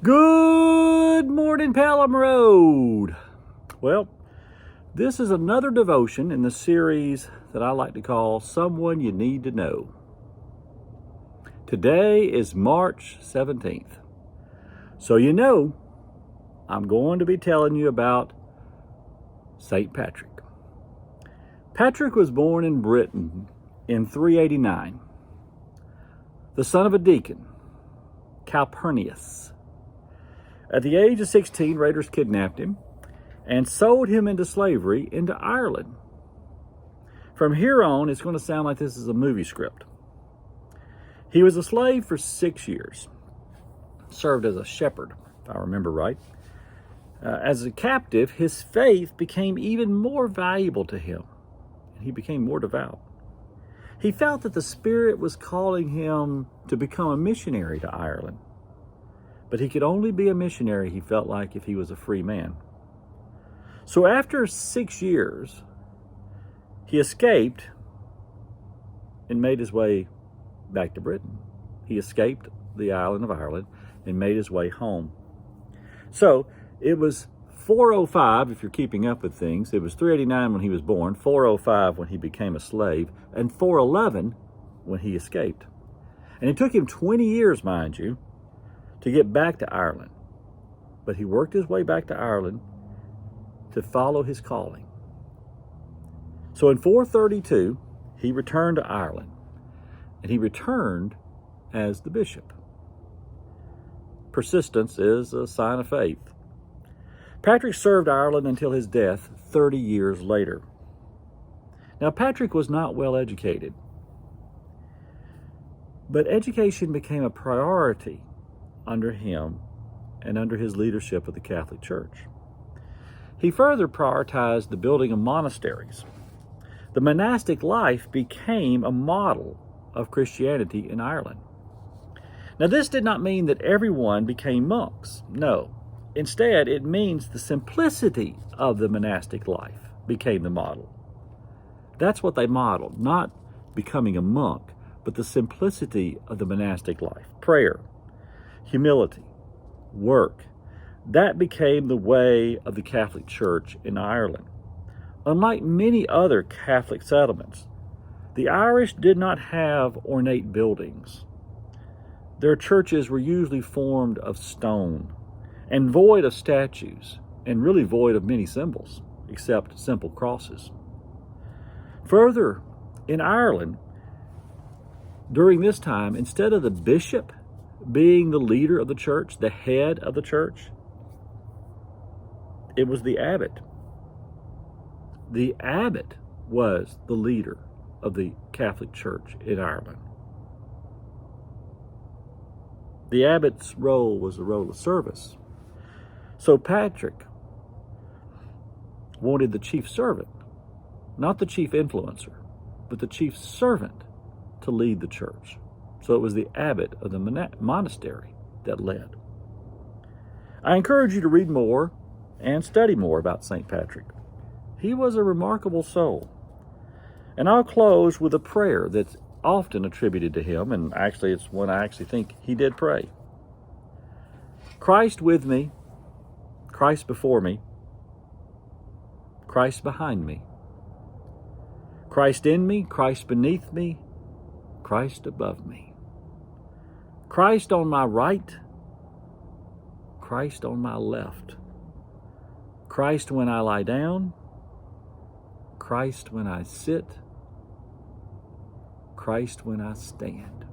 Good morning, Pelham Road. Well, this is another devotion in the series that I like to call Someone You Need to Know. Today is March 17th. So you know, I'm going to be telling you about St. Patrick. Patrick was born in Britain in 389, the son of a deacon, Calpurnius. At the age of 16, raiders kidnapped him and sold him into slavery into Ireland. From here on, it's going to sound like this is a movie script. He was a slave for 6 years, served as a shepherd, if I remember right. As a captive, his faith became even more valuable to him, and he became more devout. He felt that the Spirit was calling him to become a missionary to Ireland. But he could only be a missionary, he felt like, if he was a free man. So after 6 years, he escaped and made his way back to Britain. He escaped the island of Ireland and made his way home. So it was 405, if you're keeping up with things. It was 389 when he was born, 405 when he became a slave, and 411 when he escaped. And it took him 20 years, mind you, to get back to Ireland. But he worked his way back to Ireland to follow his calling. So in 432, he returned to Ireland, and he returned as the bishop. Persistence is a sign of faith. Patrick served Ireland until his death 30 years later. Now, Patrick was not well educated, but education became a priority under him and under his leadership of the Catholic Church. He further prioritized the building of monasteries. The monastic life became a model of Christianity in Ireland. Now, this did not mean that everyone became monks. No. Instead, it means the simplicity of the monastic life became the model. That's what they modeled, not becoming a monk, but the simplicity of the monastic life. Prayer, humility, work. That became the way of the Catholic Church in Ireland. Unlike many other Catholic settlements, the Irish did not have ornate buildings. Their churches were usually formed of stone and void of statues, and really void of many symbols, except simple crosses. Further, in Ireland, during this time, instead of the bishop being the leader of the church, the head of the church, it was the abbot. The abbot was the leader of the Catholic Church in Ireland. The abbot's role was the role of service. So Patrick wanted the chief servant, not the chief influencer, but the chief servant to lead the church. So it was the abbot of the monastery that led. I encourage you to read more and study more about St. Patrick. He was a remarkable soul. And I'll close with a prayer that's often attributed to him, and actually it's one I actually think he did pray. Christ with me, Christ before me, Christ behind me, Christ in me, Christ beneath me, Christ above me, Christ on my right, Christ on my left, Christ when I lie down, Christ when I sit, Christ when I stand,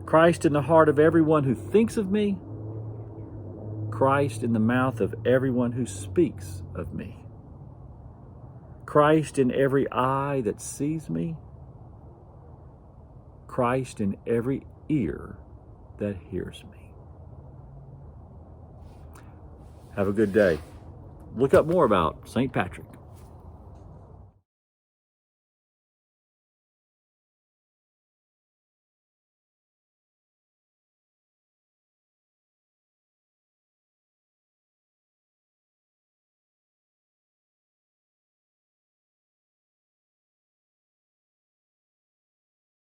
Christ in the heart of everyone who thinks of me, Christ in the mouth of everyone who speaks of me, Christ in every eye that sees me, Christ in every ear that hears me. Have a good day. Look up more about St. Patrick.